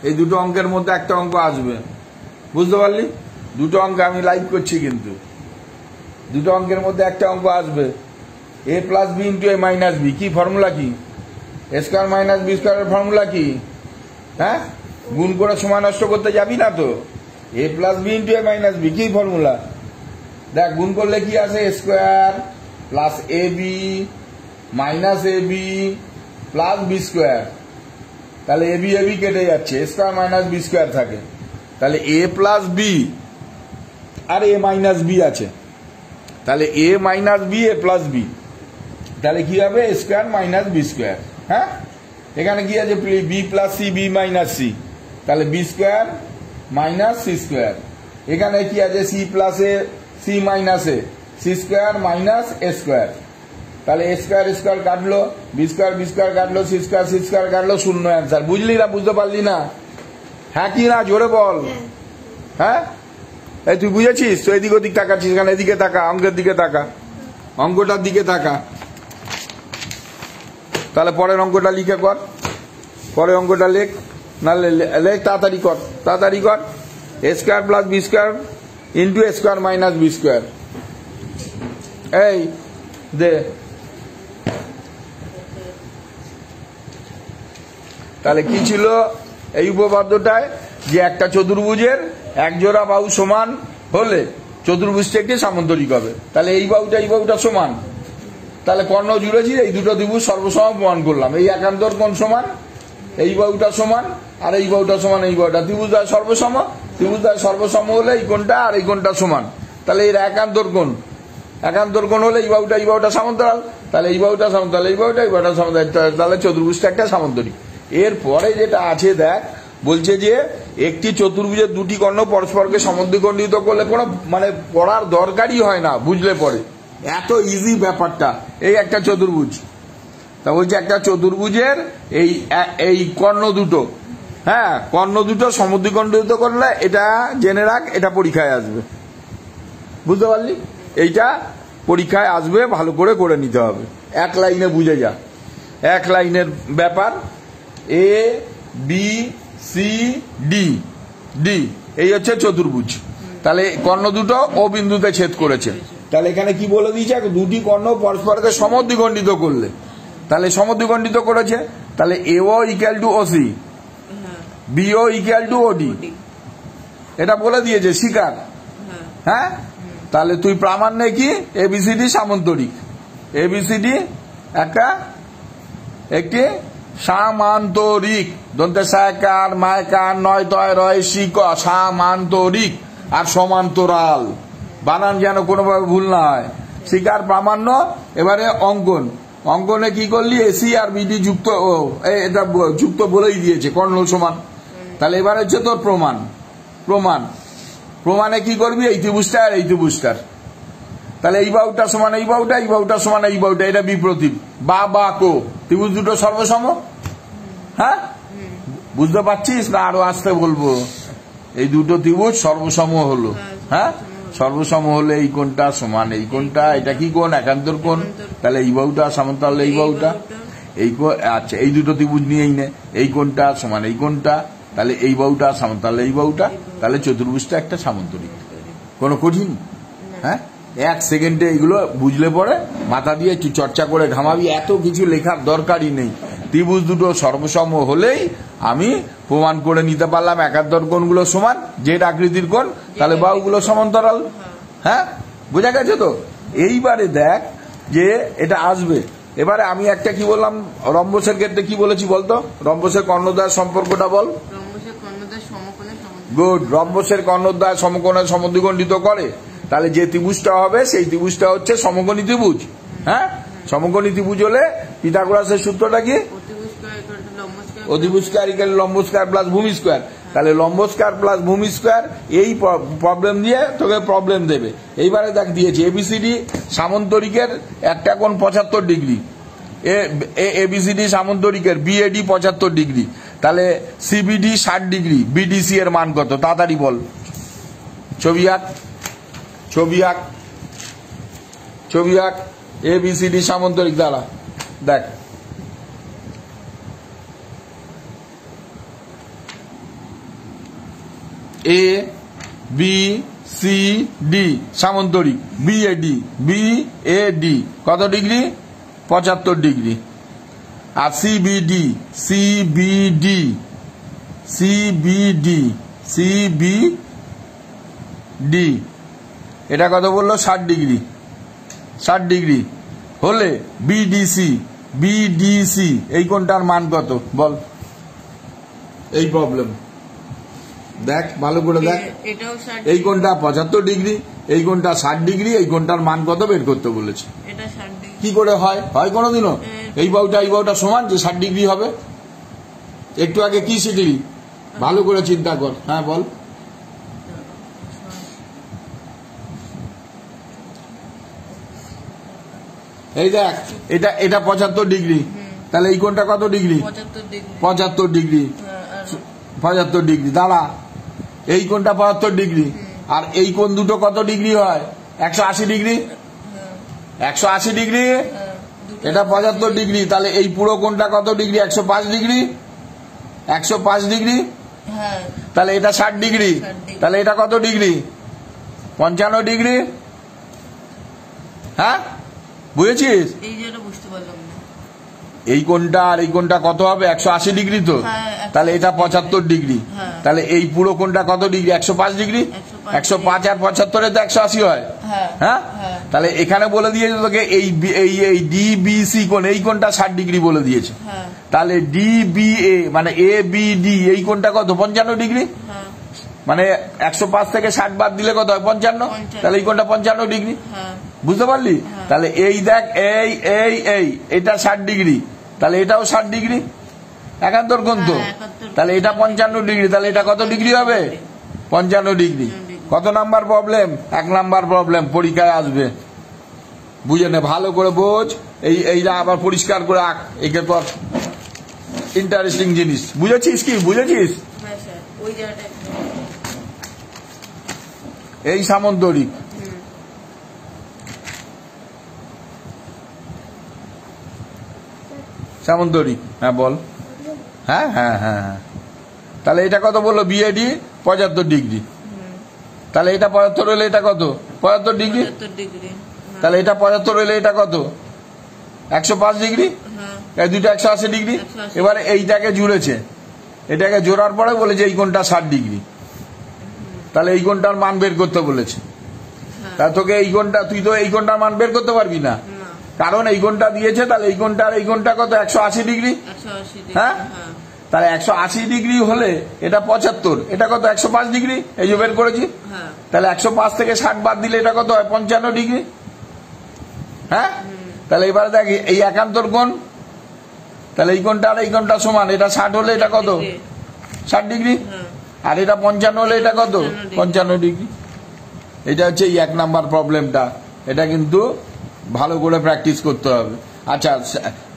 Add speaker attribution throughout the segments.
Speaker 1: এই দুটো অঙ্কের মধ্যে একটা অঙ্ক আসবে, বুঝতে পারলি? দুটো অঙ্ক আমি লাইভ করছি, কিন্তু দুটো অঙ্কের মধ্যে একটা অঙ্ক আসবে। এ plus B into A minus B, কি ফর্মুলা? কি এ স্কোয়ার মাইনাস বি স্কোয়ারের ফর্মুলা কি? হ্যাঁ, গুণ করে সময় নষ্ট করতে যাবি না তো। A plus B into A minus B কি ফর্মুলা? দেখ, গুণ করলে কি আসে? A square plus A B minus A B plus B square. তাহলে এ বি কেটে যাচ্ছে, A square minus B square থাকে। তাহলে এ প্লাস বি আর এ মাইনাস বি আছে, তাহলে A minus B A plus B, তাহলে কি হবে? A square minus B square. হ্যাঁ, এখানে কি আছে? B plus C B minus C, তাহলে B square minus C square. এখানে কি আছে? C plus A C minus A, C square minus A square. তাহলে এ স্কোয়ার স্কোয়ার কাটলো, বি স্কোয়ার কাটলো, সি স্কোয়ার কাটলো, শূন্য অ্যান্সার। বুঝলি না? বুঝতে পারলি না? হ্যাঁ কি না, জোরে বল। হ্যাঁ, এই তুই বুঝেছিস তো? এদিক ওদিক তাকাচ্ছিস কেন? এদিকে তাকা, অঙ্কের দিকে তাকা, অঙ্কটার দিকে তাকা। তাহলে পরের অঙ্কটা লিখে কর, পরের অঙ্কটা লেখ, না লেখ, তাড়াতাড়ি কর, তাড়াতাড়ি কর। A square plus B square into A square minus B square. এই দে, তাহলে কি ছিল এই উপপাদ্যটায়? যে একটা চতুর্ভুজের এক জোড়া বাহু সমান হলে চতুর্ভুজটা একটি সামান্তরিক হবে। তাহলে এই বাহুটা সমান, তাহলে কর্ণ জুড়েছি, এই দুটো ত্রিভুজ সর্বসম প্রমাণ করলাম। এই একান্তর কোণ সমান, এই বাহুটা সমান আর এই বাহুটা সমান, এই বাহুটা ত্রিভুজদ্বয় সর্বসম। ত্রিভুজদ্বয় সর্বসম হলে এই কোণটা আর এই কোণটা সমান, তাহলে এর একান্তর কোণ। একান্তর কোণ হলে এই বাহুটা সমান্তরাল, তাহলে এই বাহুটা সমান্তরাল, এই বাহুটা সমান্তরাল, তাহলে চতুর্ভুজটা একটা সামান্তরিক। এরপরে যেটা আছে দেখ, বলছে যে একটি চতুর্ভুজের দুটি কর্ণ পরস্পরকে সমদ্বিখণ্ডিত করলে কোনো মানে পড়ার দরকারই হয় না, বুঝলে পরে, এত ইজি ব্যাপারটা। এই একটা চতুর্ভুজ, তা বলছে একটা চতুর্ভুজের এই কর্ণ দুটো, হ্যাঁ, কর্ণ দুটো সমদ্বিখণ্ডিত করলে, এটা জেনে রাখ, এটা পরীক্ষায় আসবে, বুঝতে পারলি? এইটা পরীক্ষায় আসবে, ভালো করে করে নিতে হবে। এক লাইনে বুঝে যা, এক লাইনের ব্যাপার। এ বি সি ডি, ডি এই হচ্ছে চতুর্ভুজ। তাহলে কর্ণ দুটো ও বিন্দুতে ছেদ করেছে। তাহলে এখানে কি বলে দিয়েছে? দুটি কর্ণ পরস্পরকে সমদ্বিখণ্ডিত করলে, তাহলে সমদ্বিখণ্ডিত করেছে, তাহলে AO equal to OC, BO equal to OD, এটা বলে দিয়েছে, স্বীকার। হ্যাঁ, তাহলে তুই প্রামাণ্যে কি? এবিসিডি সামান্তরিক, এবিসিডি একটি সামান্তরিক, দন্তে সায়কার মায়কার নয় তয় রয় শিক, সামান্তরিক আর সমান্তরাল, বানান যেন কোনোভাবে ভুল না হয়। স্বীকার, প্রামাণ্য। এবারে অঙ্কন, অঙ্কনে কি করলি? এসি আর বিডি যুক্ত, এটা যুক্ত বলেই দিয়েছে, কর্ণ সমান। তাহলে এবারে হচ্ছে তোর প্রমাণ। প্রমাণ, প্রমাণে কি করবি? এই ত্রিভুজটা আর এই ত্রিভুজটার, তাহলে এই বাহুটা সমান এই বাহুটা, এই বাহুটা সমান এই বাহুটা, এটা বিপ্রতীপ বা কো, ত্রিভুজ দুটো সর্বসম। হ্যাঁ, বুঝতে পারছিস না? আরো আসতে বলবো। এই দুটো ত্রিভুজ সর্বসম হলো, হ্যাঁ, সর্বসম হলে এই কোণটা সমান এই কোণটা, এটা কি কোণ? একান্তর কোণ। তাহলে এই বাহুটা সমান্তরাল এই বাহুটা, এই আচ্ছা, এই দুটো ত্রিভুজ নিয়েই নে, এই কোণটা সমান এই কোণটা, তাহলে এই বাহুটা সমান্তরাল এই বাহুটা, তাহলে চতুর্ভুজটা একটা সামান্তরিক। কোনো কঠিন? হ্যাঁ, এক সেকেন্ডে এগুলো বুঝলে পরে মাথা দিয়ে একটু চর্চা করে ঘামাবি, এত কিছু লেখার দরকারই নেই। ত্রিভুজ দুটো সর্বসম হলেই আমি প্রমাণ করে নিতে পারলাম একান্তর কোণগুলো সমান, জেড আকৃতির কোণ, তাহলে বাহুগুলো সমান্তরাল। হ্যাঁ, বোঝা গেছে তো? এইবারে দেখ যে এটা আসবে। এবারে আমি একটা কি বললাম, রম্বসের ক্ষেত্রে কি বলেছি বলতো? রম্বসের কর্ণদ্বয়ের সম্পর্কটা বল। গুড, রম্বসের কর্ণদ্বয় সমকোণে সমদ্বিখণ্ডিত করে, তাহলে যে ত্রিভুজটা হবে সেই ত্রিভুজটা হচ্ছে সমকোণী ত্রিভুজ। হ্যাঁ, সমকোণী ত্রিভুজ হলে পিথাগোরাসের সূত্রটা কি? অতিভুজ স্কয়ার ইকুয়াল লম্ব স্কয়ার প্লাস ভূমি স্কয়ার। তাহলে লম্ব স্কয়ার প্লাস ভূমি স্কয়ার, এই প্রবলেম দিয়ে তোকে প্রবলেম দেবে। এইবারে দেখ দিয়েছে এবিসিডি সামান্তরিকের একটা কোণ 75 ডিগ্রি, এবিসিডি সামান্তরিকের বিএডি 75 ডিগ্রি, তাহলে সিবিডি 60 ডিগ্রি, বিডিসি এর মান কত? তাড়াতাড়ি বল। ছবি আঁক, ছবি আঁক, ছবি আঁক। এবিসিডি সামান্তরিক দ্বারা দেখ এ বি সি ডি সামান্তরিক বিএডি বিএডি কত ডিগ্রি 75 ডিগ্রি। আর সিবিডি সিবিডি সিবিডি সিবিডি এটা কত বললো 60 ডিগ্রি 60 ডিগ্রি হলে বিডিসি বিডিসি এই কোণটার মান কত বল। এই প্রবলেম দেখ ভালো করে দেখ, এই কোণটা 75 ডিগ্রি, এই কোণটা 60 ডিগ্রি, এই কোণটার মান কত বের করতে বলেছে। কি করে হয় কোনোদিনও এই বাহুটা সমান যে 60 ডিগ্রি হবে। একটু আগে কি শিখলি ভালো করে চিন্তা কর। হ্যাঁ বল। এই দেখ এটা 75 ডিগ্রি, তাহলে এই কোণটা কত ডিগ্রি 75 ডিগ্রি 75 ডিগ্রি দাঁড়া, এই কোণটা 75 ডিগ্রি আর এই কোণ দুটো কত ডিগ্রি হয় 180 ডিগ্রি 180 ডিগ্রি এটা 75 ডিগ্রি, তাহলে এই পুরো কোণটা কত ডিগ্রি 105 ডিগ্রি 105 ডিগ্রি, তাহলে এটা 60 ডিগ্রি, তাহলে এটা কত ডিগ্রি 55 ডিগ্রি। হ্যাঁ বুঝেছিস? এই কোণটা আর এই কোণটা কত হবে 180 ডিগ্রি তো, তাহলে এটা 75 ডিগ্রি, তাহলে এই পুরো কোণটা কত ডিগ্রি 105 ডিগ্রি 105 আর 75 এ তো 180 হয়। হ্যাঁ তাহলে এখানে বলে দিয়েছে তোকে এই ডিবিসি কোণ এই কোণটা 60 ডিগ্রি বলে দিয়েছে, তাহলে ডিবিএ মানে এ বি ডি এই কোণটা কত 55 ডিগ্রি, মানে 105 থেকে 60 বাদ দিলে কত হয় 55, তাহলে এই কোণটা 55 ডিগ্রি। বুঝতে পারলি? তাহলে এই দেখ এটা 60 ডিগ্রি, তাহলে এটাও 60 ডিগ্রি একান্তর কোণ তো, তাহলে এটা 55 ডিগ্রি, তাহলে এটা কত ডিগ্রি হবে 55 ডিগ্রি। কত নাম্বার প্রবলেম? 1 নাম্বার প্রবলেম পরীক্ষায় আসবে, বুঝে নে ভালো করে বোঝ। এইটা আবার পরিষ্কার করে আঁক, একে পর ইন্টারেস্টিং জিনিস। বুঝেছিস কি বুঝেছিস? এই সামান্তরিক সামান্তরিক হ্যাঁ বল। হ্যাঁ হ্যাঁ হ্যাঁ হ্যাঁ তাহলে এটা কত বললো বিএডি 75 ডিগ্রি, তাহলে এটা 75 হলে এটা কত 75 ডিগ্রি, তাহলে এটা 75 হলে এটা কত 105 ডিগ্রি, এই দুটো 180 ডিগ্রি। এবারে এইটাকে জুড়েছে, এটাকে জোড়ার পরে বলেছে এই কোণটা 60 ডিগ্রি, তাহলে এই কোণটার মান বের করতে বলেছে। তা তোকে এই কোণটা তুই তো এই কোণটার মান বের করতে পারবি না, কারণ এই কোণটা দিয়েছে, তাহলে এই কোণটা আর এই কোণটা কত 180 ডিগ্রি। হ্যাঁ তাহলে 180 ডিগ্রি হলে এটা 75, এটা কত 105 ডিগ্রি, এই যে বের করেছি, তাহলে 105 থেকে 60 বাদ দিলে এটা কত হয় 55 ডিগ্রি। হ্যাঁ তাহলে এবারে দেখ এই একান্তর কোণ, তাহলে এই কোণটা আর এই কোণটা সমান, এটা 60 হলে এটা কত 60 ডিগ্রি, আর এটা 55 হলে এটা কত 55 ডিগ্রি। এটা হচ্ছে এই 1 নাম্বার প্রবলেমটা, এটা কিন্তু ভালো করে প্র্যাকটিস করতে হবে। আচ্ছা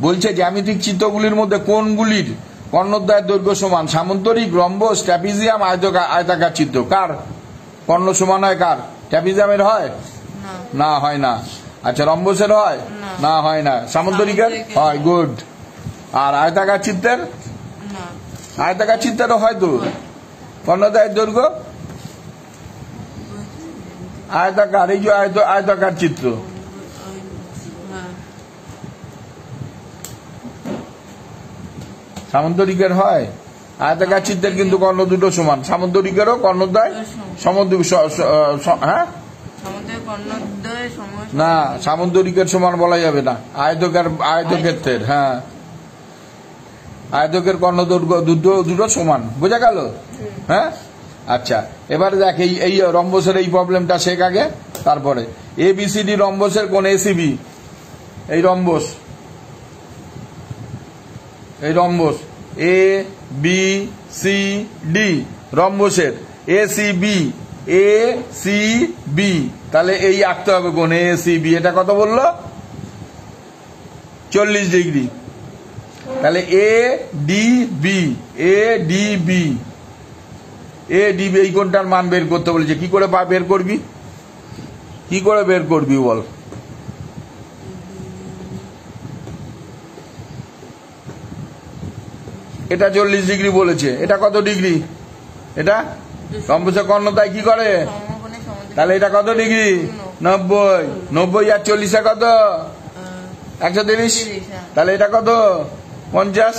Speaker 1: বলছে জ্যামিতিক চিত্রগুলির মধ্যে কোনগুলির কর্ণদ্বয়ের দৈর্ঘ্য সমান? সামান্তরিক, রম্বস, ট্র্যাপিজিয়াম, আয়তাকার চিত্র। কার কর্ণ সমান হয়, কার ট্র্যাপিজিয়ামের হয় না, হয় না। আচ্ছা রম্বসের হয় না, হয় না। সামান্তরিকের হয়, গুড। আর আয়তাকার চিত্রের আয়তাকার চিত্রেরও হয় তো কর্ণদ্বয়ের দৈর্ঘ্য আয়তাকার, এই যে আয়তাকার চিত্র। সামান্তরিকের হয়, আয়তাকার চিত্রের কিন্তু কর্ণ দুটো সমান। সামান্তরিকেরও কর্ণদ্বয় হ্যাঁ না, সামান্তরিকের সমান বলা যাবে না, আয়তক্ষেত্রের। হ্যাঁ আয়তকের কর্ণ দৈর্ঘ্য দুটো সমান, বোঝা গেল? হ্যাঁ আচ্ছা এবারে দেখ এই রম্বসের এই প্রবলেমটা শেখ আগে, তারপরে এবিসিডি রম্বসের কোন এসিবি, এই রম্বস এ বি সি ডি রম্বসের এ সি বি, তাহলে এই আঁকতে হবে কোন এ সি বি, এটা কত বললো 40 ডিগ্রি। তাহলে এ ডি বি এই কোণটার মান বের করতে বলেছে। কি করে বের করবি বল? এটা 40 ডিগ্রি বলেছে, এটা কত ডিগ্রি, এটা রম্বসের কর্ণতায় কি করে? তাহলে এটা কত ডিগ্রি? 90। 90 আর 40 কত? 130। তাহলে এটা কত? 50।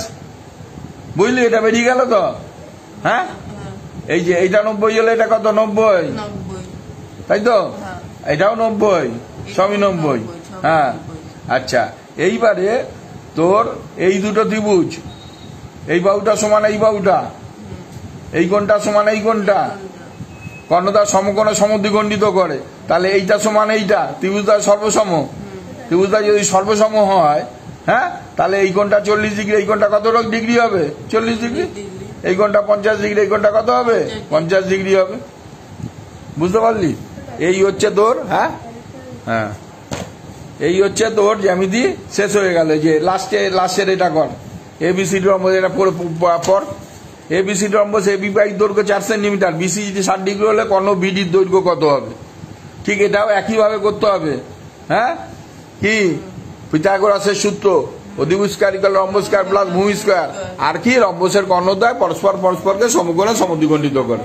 Speaker 1: বুঝলি, এটা বেরিয়ে গেল তো? হ্যাঁ, এই যে এইটা 90 হলে এটা কত? 90, তাই তো? এটাও 90, সবই 90। হ্যাঁ, আচ্ছা, এইবারে তোর এই দুটো ত্রিভুজ, এই বাহুটা সমান এই বাহুটা, এই কোণটা সমান এই কোণটা, কর্ণতার সমকোণে সমদ্বিখণ্ডিত করে। তাহলে এইটা সমান এইটা, ত্রিভুজটা সর্বসম। ত্রিভুজটা যদি সর্বসম হয়, হ্যাঁ, তাহলে এই কোণটা 40 ডিগ্রি, এই কোণটা কত ডিগ্রি হবে? 40 ডিগ্রি। এই কোণটা 50 ডিগ্রি, এই কোণটা কত হবে? 50 ডিগ্রি হবে। বুঝতে পারলি? এই হচ্ছে তোর, হ্যাঁ হ্যাঁ, এই হচ্ছে তোর জ্যামিতি শেষ হয়ে গেল। যে লাস্টের এটা কর, এবিসিডি রম্বস, এটা পর। এবিসিডি রম্বস, এবি পাই দৈর্ঘ্য 4 সেন্টিমিটার, বিসি যদি 60 ডিগ্রি হলে কর্ণ বিডির দৈর্ঘ্য কত হবে? ঠিক এটাও একইভাবে করতে হবে। হ্যাঁ, কি পিথাগোরাসের সূত্র, অধিভুজ স্কয়ার ইকুয়াল রম্বস স্কয়ার প্লাস ভূমি স্কয়ার। আর কি, রম্বসের কর্ণদ্বয় পরস্পরকে সমকোণে সমদ্বিখণ্ডিত করে।